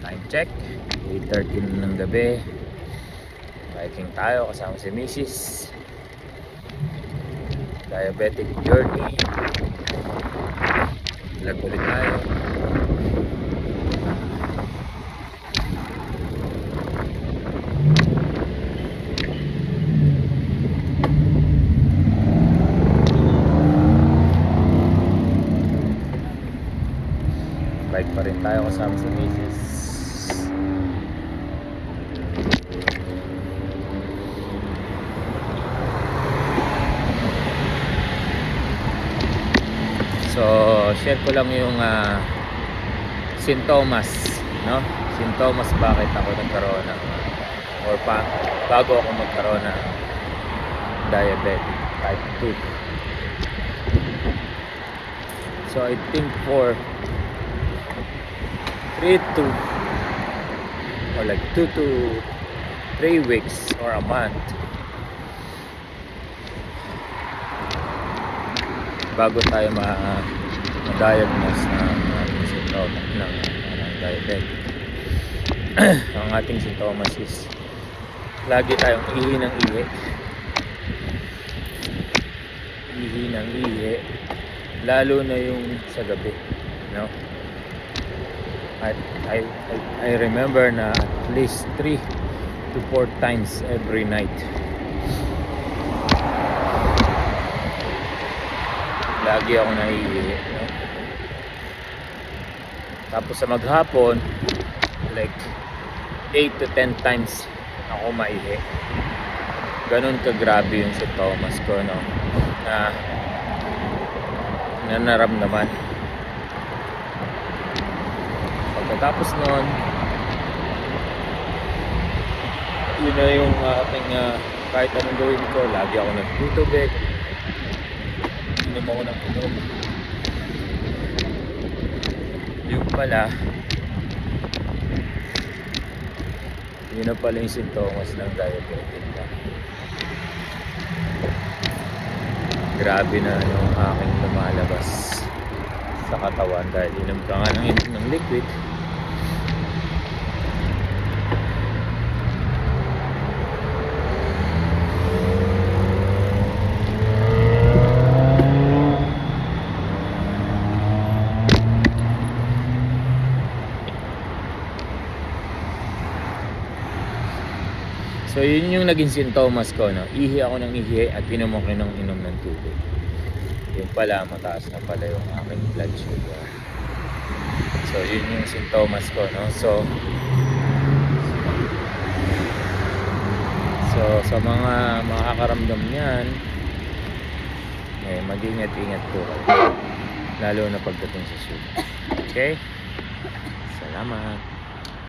Time check, 8:13 ng gabi. Biking tayo kasama si Mrs. Diabetic journey. Vlog ulit tayo. Bike pa rin tayo kasama si Mrs. So, share ko lang yung sintomas, no? Sintomas bakit ako nagkaroon ng or bago ako magkaroon ng diabetic type 2. So, I think for 3 to or like 2 to 3 weeks or a month bago tayo ma-diagnose ng ating sintomas ng diabetes. Ang ating sintomas is lagi tayong ihi ng ihi, lalo na yung sa gabi, no? I remember na at least 3 to 4 times every night lagi ako naiihi, no? Tapos sa maghapon like 8 to 10 times ako maihi. Ganun kagrabe yung sintomas ko, no? Na naramdaman. Pagkatapos nun, yun na yung aking kahit anong gawin ko, lagi ako nagtutubig, inom ako ng inom. Yung pala, yun na pala yung sintomas ng diabetic na. Grabe na yung aking lumalabas sa katawan dahil inom ka nga ng liquid. So yun yung naging sintomas ko, no? Ihi ako ng ihi at inom ako ng inom ng tubig. Yun pala, mataas na pala yung aking blood sugar. So yun yung sintomas ko, no? So sa mga makakaramdam niyan, mag-ingat-ingat po kayo, lalo na pagdating sa sugar. Okay? Salamat.